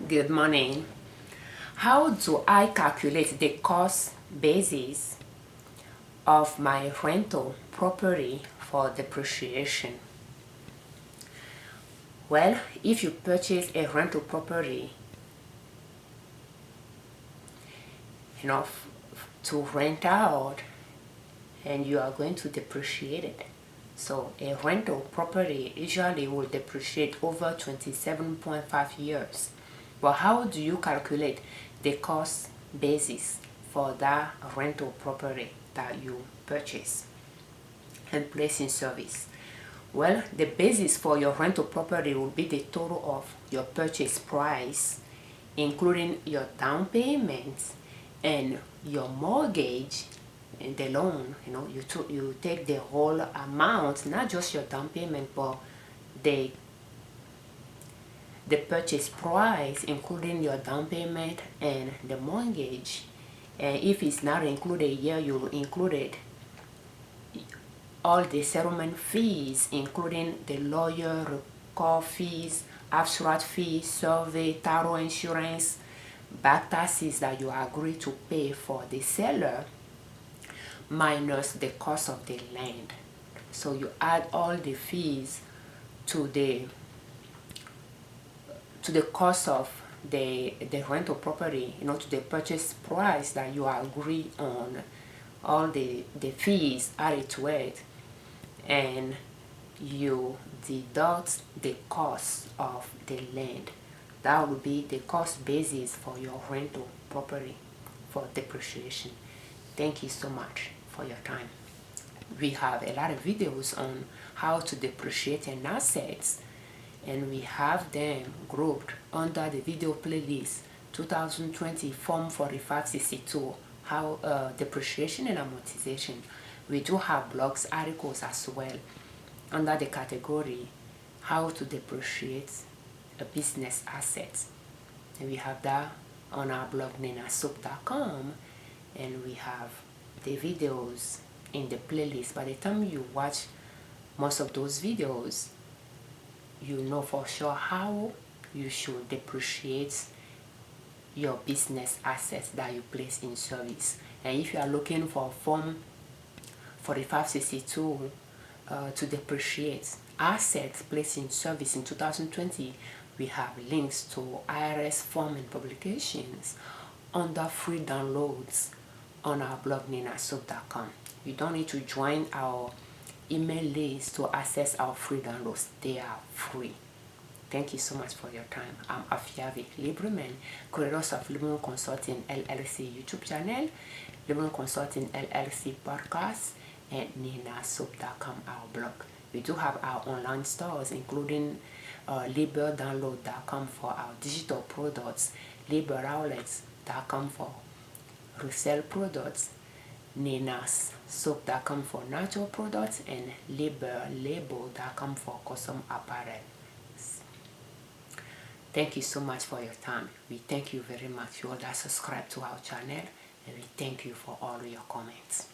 Good morning. How do I calculate the cost basis of my rental property for depreciation? Well, if you purchase a rental property, to rent out, and you are going to depreciate it. So a rental property usually will depreciate over 27.5 years. But how do you calculate the cost basis for that rental property that you purchase and place in service? Well, the basis for your rental property will be the total of your purchase price, including your down payment and your mortgage and the loan. You take the whole amount, not just your down payment, but the purchase price, including your down payment and the mortgage. And if it's not included here, you'll include it all the settlement fees, including the lawyer, record fees, abstract fees, survey, title insurance, back taxes that you agree to pay for the seller, minus the cost of the land. So you add all the fees to the cost of the rental property, to the purchase price that you agree on, all the fees added to it, and you deduct the cost of the land. That would be the cost basis for your rental property for depreciation. Thank you so much for your time. We have a lot of videos on how to depreciate an assets, and we have them grouped under the video playlist 2020 Form 4562, how depreciation and amortization. We do have blogs, articles as well under the category how to depreciate a business asset, and we have that on our blog ninasoup.com, and we have the videos in the playlist. By the time you watch most of those videos, you know for sure how you should depreciate your business assets that you place in service. And if you are looking for Form 4562 to depreciate assets placed in service in 2020, we have links to IRS form and publications under free downloads on our blog ninasoup.com. You don't need to join our email list to access our free downloads. They are free. Thank you so much for your time. I'm Afiavi Liberman, creator of Liberman Consulting L.L.C YouTube channel, Liberman Consulting L.L.C podcast, and ninasoup.com, our blog. We do have our online stores, including liberdownload.com for our digital products, liberoutlets.com for resale products, ninasoup.com for natural products, and liberlabel.com for custom apparel. Thank you so much for your time. We thank you very much, you all that subscribe to our channel, and we thank you for all your comments.